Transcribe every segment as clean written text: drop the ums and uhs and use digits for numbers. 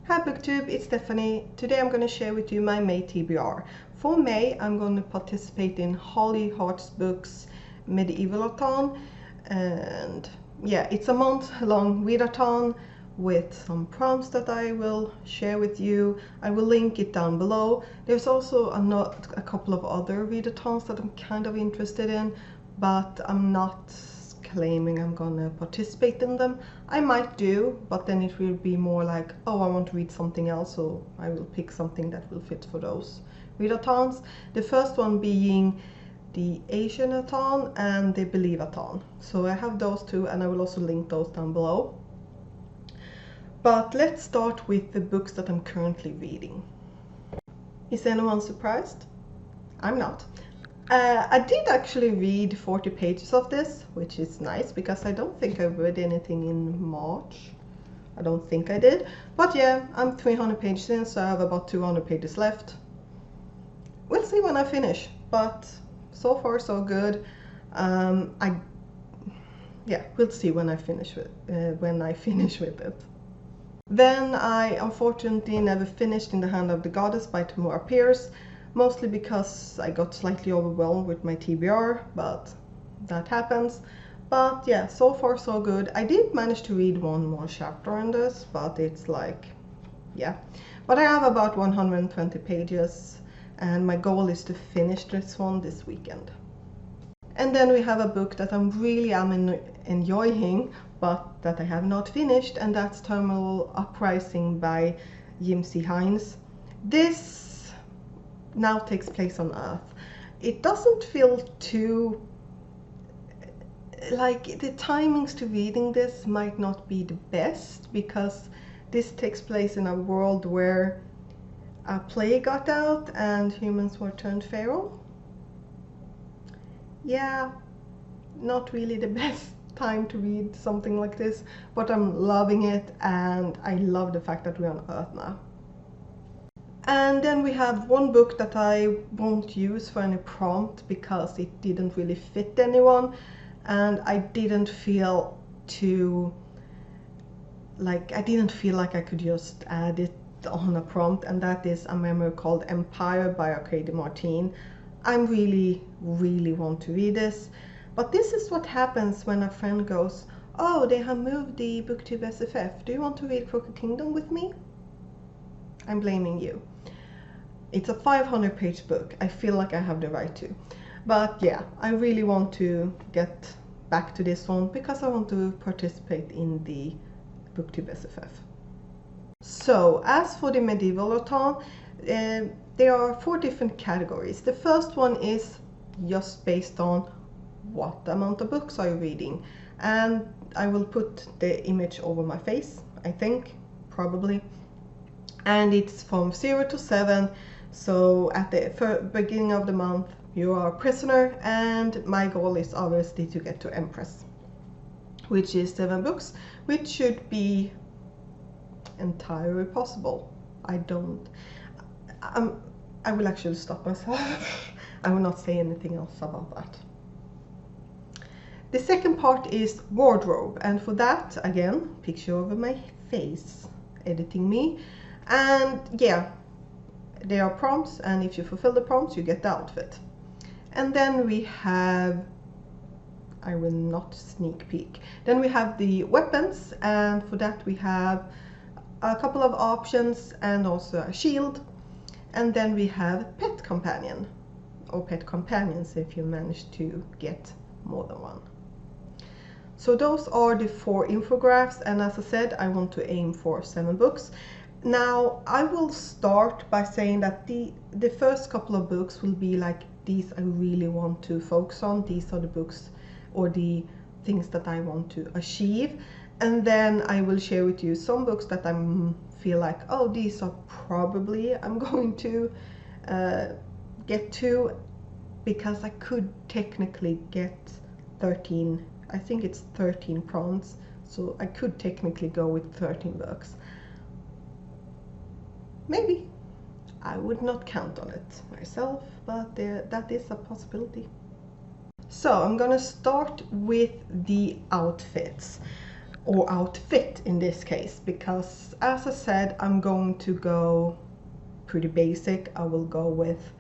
Hi Booktube, it's Stephanie. Today I'm going to share with you my May TBR. For May, I'm going to participate in Holly Hart's books Medieval-A-Thon, and yeah, it's a month-long readathon with some prompts that I will share with you. I will link it down below. There's also a couple of other readathons that I'm kind of interested in, but I'm not claiming I'm gonna participate in them. I might do, but then it will be more like, oh, I want to read something else, so I will pick something that will fit for those readathons. The first one being the Asian-A-Thon and the Believe-A-Thon. So I have those two, and I will also link those down below. But let's start with the books that I'm currently reading. Is anyone surprised? I'm not. I did actually read 40 pages of this, which is nice because I don't think I read anything in March. I don't think I did. But yeah, I'm 300 pages in, so I have about 200 pages left. We'll see when I finish, but so far so good. We'll see when I finish with it. Then I unfortunately never finished In the Hand of the Goddess by Tamora Pierce. Mostly because I got slightly overwhelmed with my TBR, but that happens. But yeah, so far so good. I did manage to read one more chapter in this, but it's like, yeah. But I have about 120 pages, and my goal is to finish this one this weekend. And then we have a book that I'm really enjoying, but that I have not finished, and that's Terminal Uprising by Jim C. Hines. This now takes place on Earth. It doesn't feel too like the timings to reading this might not be the best, because this takes place in a world where a plague got out and humans were turned feral. Yeah, not really the best time to read something like this, but I'm loving it, and I love the fact that we're on Earth now. And then we have one book that I won't use for any prompt because it didn't really fit anyone, and I didn't feel like I could just add it on a prompt, and that is a memoir called Empire by Arcady Martin. I really want to read this, but this is what happens when a friend goes, oh, they have moved the BookTube SFF, do you want to read Crooked Kingdom with me? I'm blaming you. It's a 500-page book. I feel like I have the right to. But yeah, I really want to get back to this one because I want to participate in the BookTube SFF. So, as for the Medieval-A-Thon, there are 4 different categories. The first one is just based on what amount of books are you reading. And I will put the image over my face, I think, probably. And it's from 0 to 7. So at the beginning of the month, you are a prisoner, and my goal is obviously to get to Empress, which is 7 books, which should be entirely possible. I will actually stop myself. I will not say anything else about that. The second part is wardrobe, and for that, again, picture over my face, editing me. And yeah, there are prompts, and if you fulfill the prompts, you get the outfit. And then we have, I will not sneak peek, then we have the weapons, and for that we have a couple of options and also a shield. And then we have pet companion, or pet companions if you manage to get more than one. So those are the 4 infographics, and as I said, I want to aim for 7 books. Now, I will start by saying that the first couple of books will be like, these I really want to focus on. These are the books or the things that I want to achieve. And then I will share with you some books that I feel like, oh, these are probably I'm going to get to, because I could technically get 13, I think it's 13 prompts. So I could technically go with 13 books. Maybe. I would not count on it myself, but that is a possibility. So I'm gonna start with the outfits. or outfit in this case, because as I said, I'm going to go pretty basic. I will go with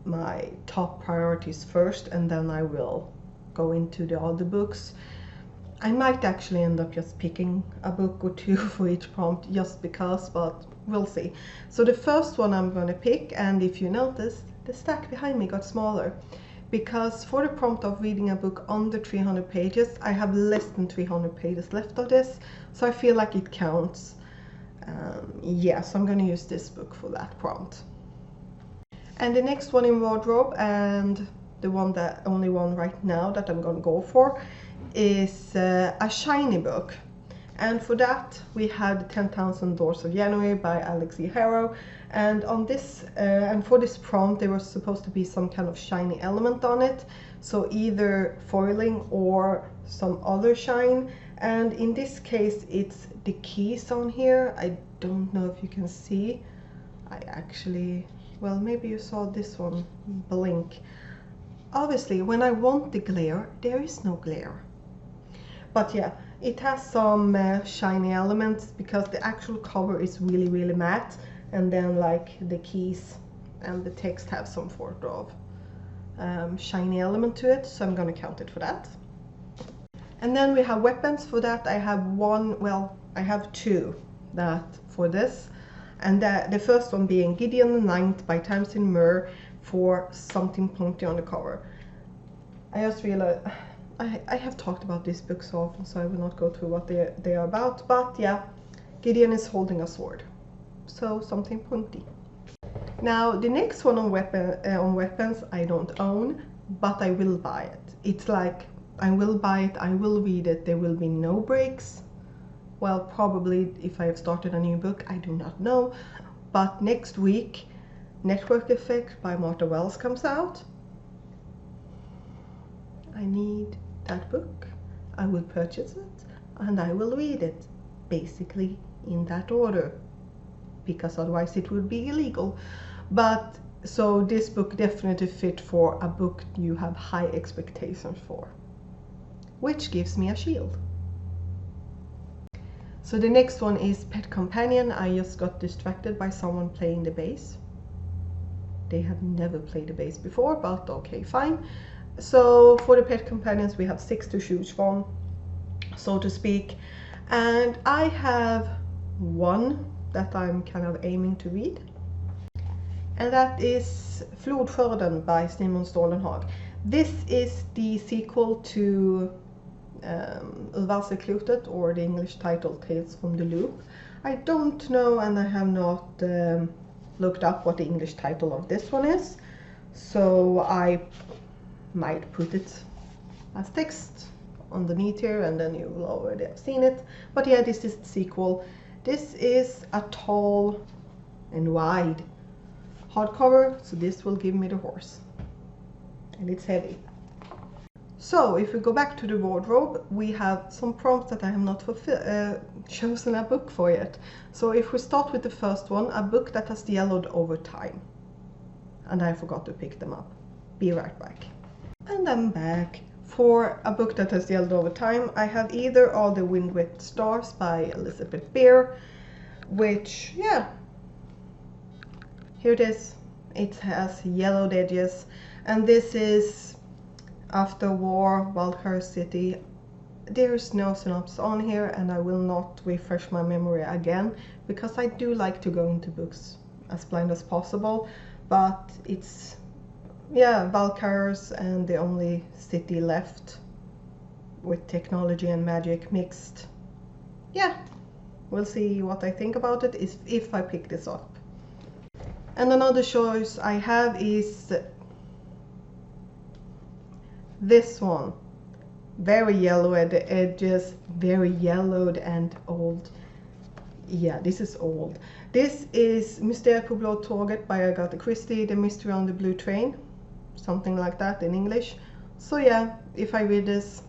my top priorities first, and then I will go into the other books. I might actually end up just picking a book or two for each prompt just because, but we'll see. So the first one I'm going to pick, and if you notice, the stack behind me got smaller, because for the prompt of reading a book under 300 pages, I have less than 300 pages left of this, so I feel like it counts. Yeah, so I'm going to use this book for that prompt. And the next one in wardrobe, and the only one right now that I'm going to go for, is a shiny book. And for that we had 10,000 Doors of January by Alex E. Harrow, and on this and for this prompt there was supposed to be some kind of shiny element on it, so either foiling or some other shine, and in this case it's the keys on here. I don't know if you can see. I actually, well, maybe you saw this one blink. Obviously when I want the glare, there is no glare. But yeah, it has some shiny elements because the actual cover is really matte, and then like the keys and the text have some sort of shiny element to it, so I'm gonna count it for that. And then we have weapons. For that I have one, well, I have two that for this, and the first one being Gideon the Ninth by Tamsin Muir for something pointy on the cover. I just realized I have talked about this book so often, so I will not go through what they are about, but yeah, Gideon is holding a sword, so something pointy. Now the next one on weapons I don't own, but I will buy it. It's like, I will buy it, I will read it, there will be no breaks. Well, probably if I have started a new book, I do not know, but next week Network Effect by Martha Wells comes out. I need that book. I will purchase it and I will read it, basically in that order, because otherwise it would be illegal. But so this book definitely fit for a book you have high expectations for, which gives me a shield. So the next one is Pet Companion. I just got distracted by someone playing the bass. They have never played the bass before, but okay, fine. So for the Pet Companions we have 6 to choose from, so to speak, and I have one that I'm kind of aiming to read, and that is Flodskörden by Simon Stålenhag. This is the sequel to Urvalseklotet, or the English title Tales from the Loop. I don't know, and I have not looked up what the English title of this one is, so I might put it as text underneath here and then you will already have seen it. But yeah, this is the sequel. This is a tall and wide hardcover, so this will give me the horse, and it's heavy. So if we go back to the wardrobe, we have some prompts that I have not chosen a book for yet. So if we start with the first one, a book that has yellowed over time, and I forgot to pick them up. Be right back. And I'm back. For a book that has yellowed over time, I have either All the Wind-Whipped Stars by Elizabeth Beer, which, yeah, here it is. It has yellowed edges, and this is After War, Valkyrie City. There's no synopsis on here, and I will not refresh my memory again, because I do like to go into books as blind as possible, but it's, yeah, Valkyries and the only city left with technology and magic mixed. Yeah, we'll see what I think about it if I pick this up. And another choice I have is this one. Very yellow at the edges, very yellowed and old. Yeah, this is old. This is Mysteriet på Blå Tåget by Agatha Christie, The Mystery on the Blue Train, something like that in English. So yeah, if I read this,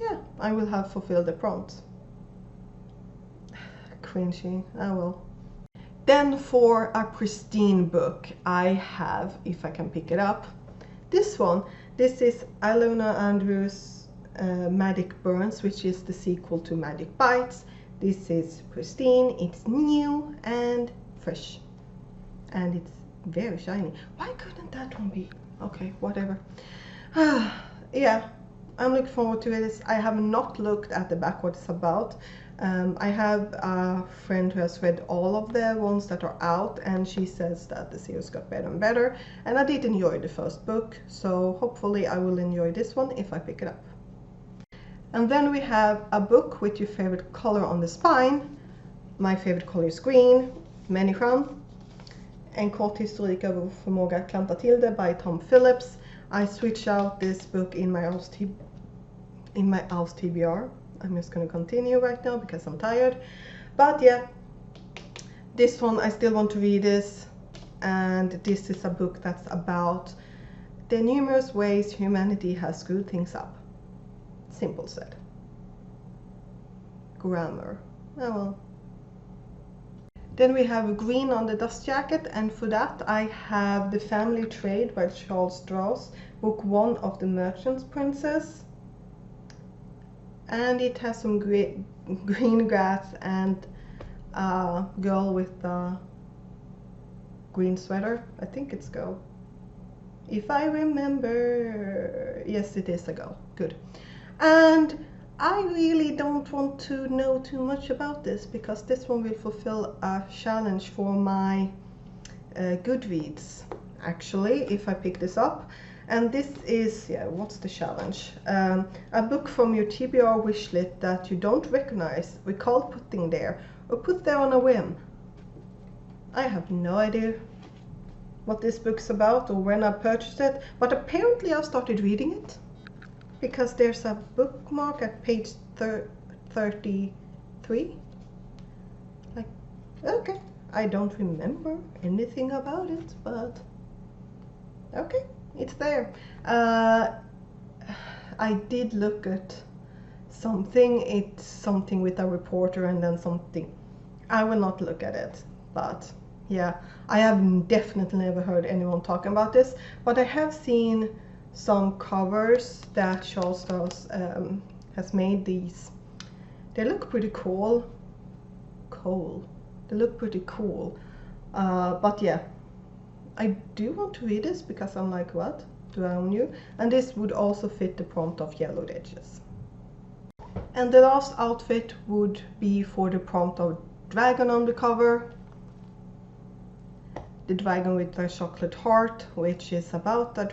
yeah, I will have fulfilled the prompt. Cringy, oh well. Then for a pristine book, I have, if I can pick it up, this one. This is Ilona Andrews' Magic Burns, which is the sequel to Magic Bites. This is pristine, it's new and fresh, and it's very shiny. Why couldn't that one be? Okay, whatever. Yeah, I'm looking forward to this. I have not looked at the back what it's about. I have a friend who has read all of the ones that are out, and she says that the series got better and better, and I did enjoy the first book, so hopefully I will enjoy this one if I pick it up. And then we have a book with your favorite color on the spine. My favorite color is green, Människan. En kort historik över förmåga att klanta till det by Tom Phillips. I switched out this book in my house TBR. I'm just going to continue right now because I'm tired. But yeah, this one I still want to read this, and this is a book that's about the numerous ways humanity has screwed things up. Simple said. Grammar. Oh well. Then we have green on the dust jacket, and for that I have The Family Trade by Charles Stross, book 1 of The Merchant Princess. And it has some green grass and a girl with a green sweater. I think it's a girl. If I remember, yes, it is a girl. Good. And I really don't want to know too much about this because this one will fulfill a challenge for my Goodreads, actually, if I pick this up. And this is, yeah, what's the challenge? A book from your TBR wishlist that you don't recognize, recall putting there, or put there on a whim. I have no idea what this book's about or when I purchased it, but apparently I've started reading it, because there's a bookmark at page 33. Like, okay, I don't remember anything about it, but okay, it's there. I did look at something. It's something with a reporter and then something. I will not look at it, but yeah, I have definitely never heard anyone talking about this, but I have seen some covers that Charles Stross has made. These, they look pretty cool. They look pretty cool. But yeah, I do want to read this because I'm like, what do I own you? And this would also fit the prompt of yellowed edges. And the last outfit would be for the prompt of dragon on the cover. The Dragon with the Chocolate Heart, which is about a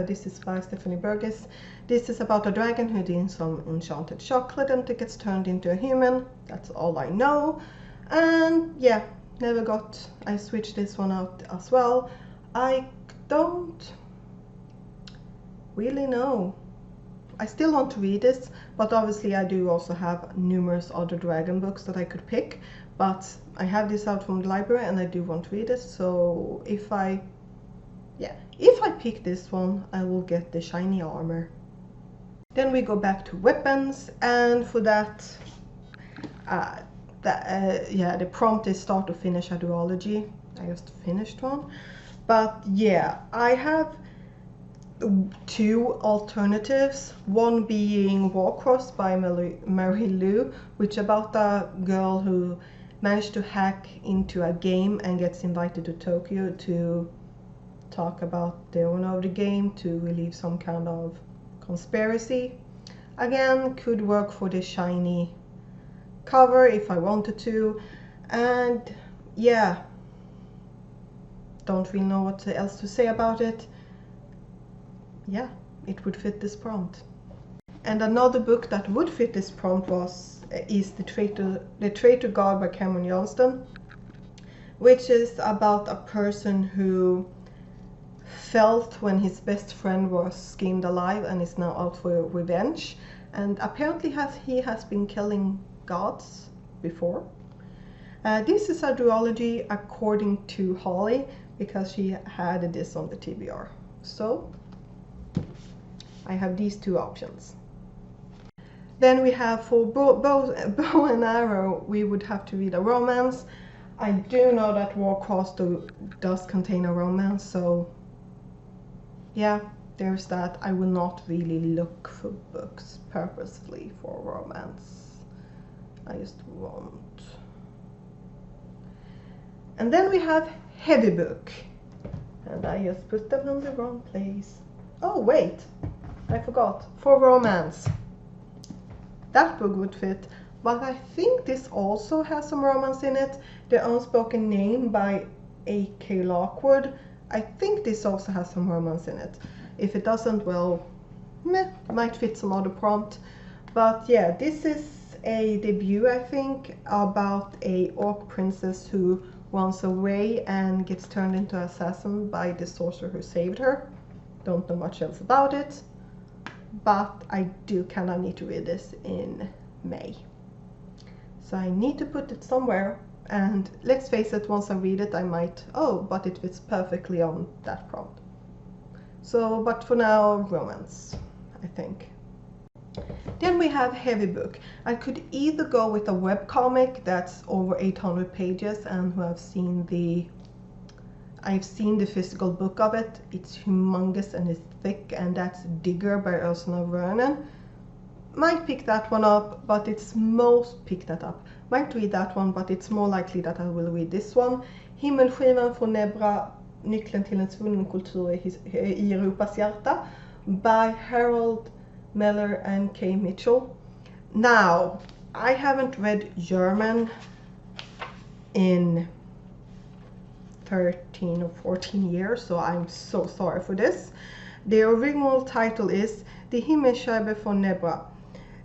this is by Stephanie Burgess. This is about a dragon who eats some enchanted chocolate and it gets turned into a human. That's all I know. And yeah, I switched this one out as well. I don't really know. I still want to read this, but obviously I do also have numerous other dragon books that I could pick. But I have this out from the library and I do want to read it, so if I pick this one, I will get the shiny armor. Then we go back to weapons, and for that, the prompt is start to finish a duology. I just finished one. But yeah, I have two alternatives, one being Warcross by Mary Lou, which is about a girl who managed to hack into a game and gets invited to Tokyo to talk about the owner of the game to relieve some kind of conspiracy. Again, could work for the shiny cover if I wanted to, and yeah, don't really know what else to say about it. Yeah, it would fit this prompt. And another book that would fit this prompt is The Traitor God by Cameron Johnston, which is about a person who felt when his best friend was skinned alive and is now out for revenge. And apparently he has been killing gods before. This is a duology according to Holly, because she had this on the TBR. So I have these two options. Then we have for bow and arrow, we would have to read a romance. I do know that Warcross does contain a romance, so yeah, there's that. I will not really look for books purposefully for romance. I just won't. And then we have heavy book. And I just put them in the wrong place. Oh wait, I forgot. For romance. That book would fit. But I think this also has some romance in it. The Unspoken Name by A.K. Lockwood. I think this also has some romance in it. If it doesn't, well, meh, might fit some other prompt. But yeah, this is a debut, I think, about a orc princess who runs away and gets turned into an assassin by the sorcerer who saved her. Don't know much else about it, but I do kind of need to read this in May. So I need to put it somewhere, and let's face it, once I read it I might, oh, but it fits perfectly on that prompt. So, but for now, romance, I think. Then we have heavy book. I could either go with a webcomic that's over 800 pages and who I've seen the physical book of it. It's humongous and it's thick, and that's Digger by Ursula Vernon. Might pick that one up, but it's might read that one, but it's more likely that I will read this one. Himmelskivan från Nebra, nyckeln till en svunnen kultur i Europas hjärta by Harold Meller and Kay Mitchell. Now, I haven't read German in 13 or 14 years, so I'm so sorry for this. The original title is Die Himmelsscheibe von Nebra,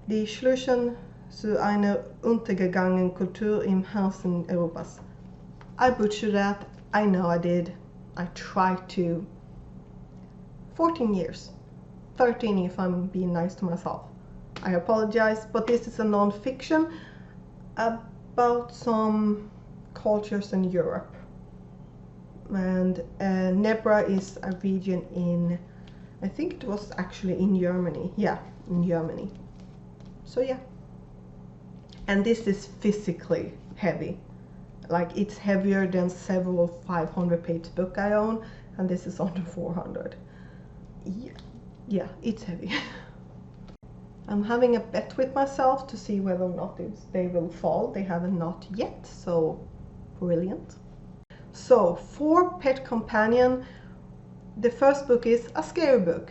Die Schlüssel zu einer untergegangenen Kultur im Herzen Europas. I butchered that, I know I did. I tried to. 14 years. 13 if I'm being nice to myself. I apologize, but this is a non-fiction about some cultures in Europe. And Nebra is a region in, I think it was actually in Germany. Yeah, in Germany. So yeah. And this is physically heavy. Like, it's heavier than several 500-page book I own, and this is under 400. Yeah, it's heavy. I'm having a bet with myself to see whether or not they will fall. They haven't not yet, so brilliant. So for pet companion, the first book is a scary book.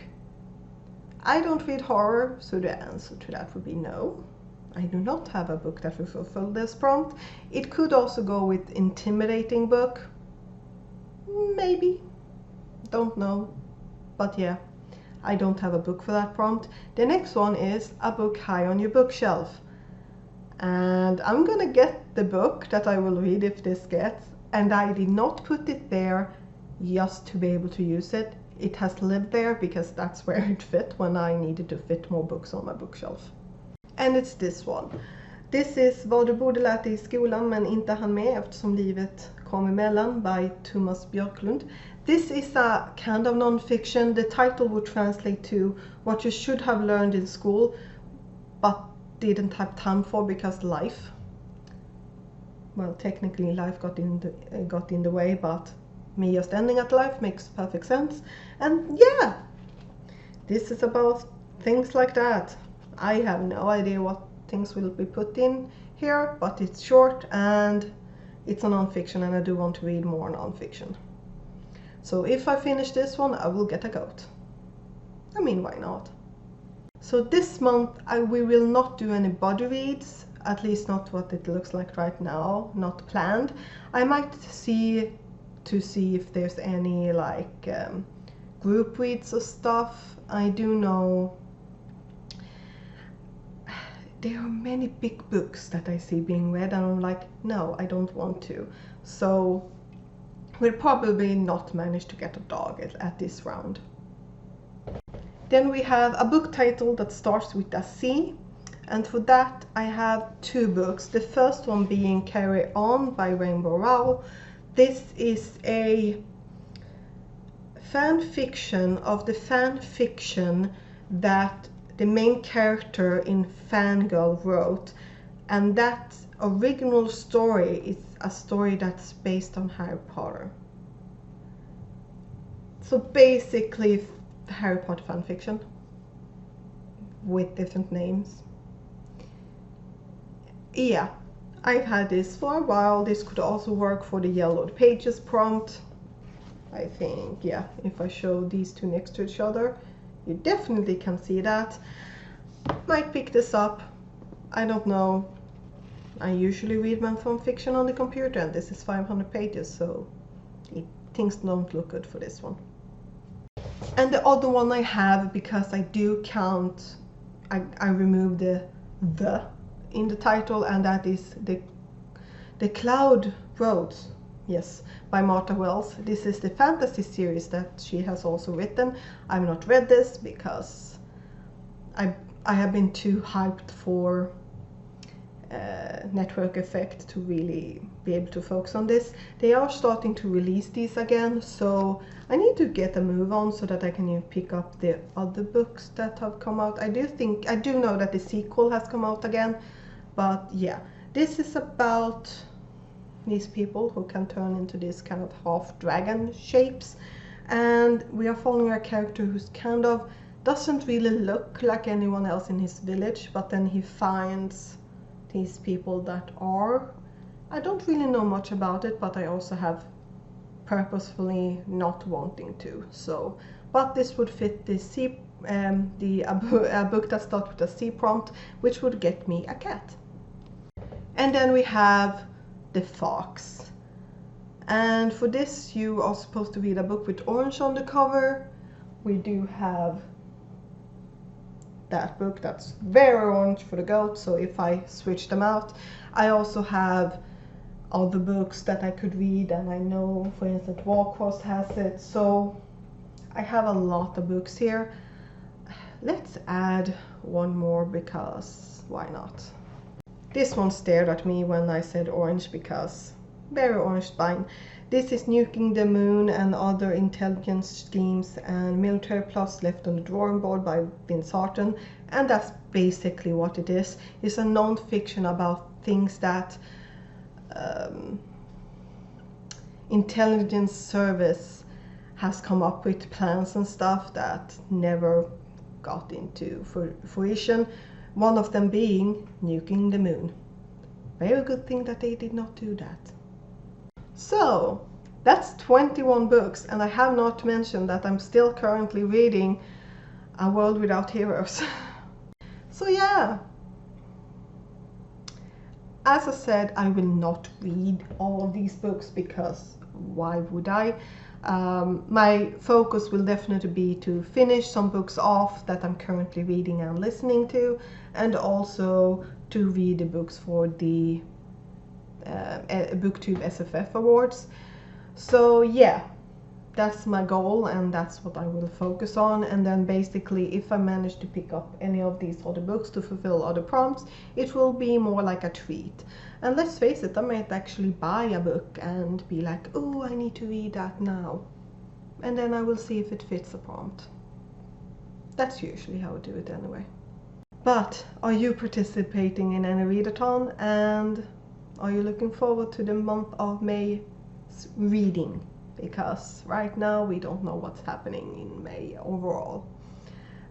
I don't read horror, so the answer to that would be no. I do not have a book that will fulfill this prompt. It could also go with intimidating book. Maybe. Don't know. But yeah, I don't have a book for that prompt. The next one is a book high on your bookshelf. And I'm gonna get the book that I will read if this gets. And I did not put it there just to be able to use it. It has lived there because that's where it fit when I needed to fit more books on my bookshelf. And it's this one. This is Vad du borde lärt dig i skolan men inte hann med eftersom livet kom emellan by Thomas Björklund. This is a kind of non-fiction. The title would translate to what you should have learned in school but didn't have time for because life. Well, technically life got in the way, but me just ending at life makes perfect sense. And yeah, this is about things like that. I have no idea what things will be put in here, but it's short and it's a non-fiction, and I do want to read more non-fiction. So if I finish this one, I will get a goat. I mean, why not? So this month we will not do any body reads, at least not what it looks like right now, not planned. I might see if there's any like group reads or stuff. I do know there are many big books that I see being read and I'm like, no, I don't want to. So we'll probably not manage to get a dog at this round. Then we have a book title that starts with a C, and for that I have two books. The first one being Carry On by Rainbow Rowell. This is a fan fiction of the fan fiction that the main character in Fangirl wrote, and that original story is a story that's based on Harry Potter. So basically the Harry Potter fanfiction with different names. Yeah, I've had this for a while. This could also work for the yellowed pages prompt. I think, yeah, if I show these two next to each other, you definitely can see that. Might pick this up, I don't know. I usually read my fanfiction on the computer, and this is 500 pages, so things don't look good for this one. And the other one I have, because I do count, I removed the in the title, and that is the Cloud Roads, yes, by Martha Wells. This is the fantasy series that she has also written. I've not read this because I have been too hyped for Network Effect to really be able to focus on this. They are starting to release these again, so I need to get a move on so that I can pick up the other books that have come out. I do know that the sequel has come out again, but yeah, this is about these people who can turn into these kind of half dragon shapes, and we are following a character who's kind of doesn't really look like anyone else in his village, but then he finds these people that are. I don't really know much about it, but I also have purposefully not wanting to. So, but this would fit the a book that starts with a C prompt, which would get me a cat. And then we have the Fox. And for this, you are supposed to read a book with orange on the cover. We do have that book that's very orange for the goat, so if I switch them out, I also have other books that I could read, and I know, for instance, Warcross has it, so I have a lot of books here. Let's add one more, because why not? This one stared at me when I said orange, because very orange spine. This is Nuking the Moon and Other Intelligence Schemes and Military Plots Left on the Drawing Board by Vince Harton, and that's basically what it is. It's a non-fiction about things that intelligence service has come up with, plans and stuff that never got into fruition. One of them being nuking the moon. Very good thing that they did not do that. So that's 21 books, and I have not mentioned that I'm still currently reading A World Without Heroes. So yeah, as I said, I will not read all of these books, because why would I? My focus will definitely be to finish some books off that I'm currently reading and listening to, and also to read the books for the BookTube SFF Awards. So yeah, that's my goal, and that's what I will focus on. And then basically, if I manage to pick up any of these other books to fulfill other prompts, it will be more like a treat. And let's face it, I might actually buy a book and be like, oh, I need to read that now, and then I will see if it fits the prompt. That's usually how I do it anyway. But are you participating in any readathon, and are you looking forward to the month of May reading? Because right now we don't know what's happening in May overall.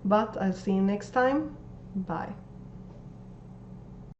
But I'll see you next time. Bye.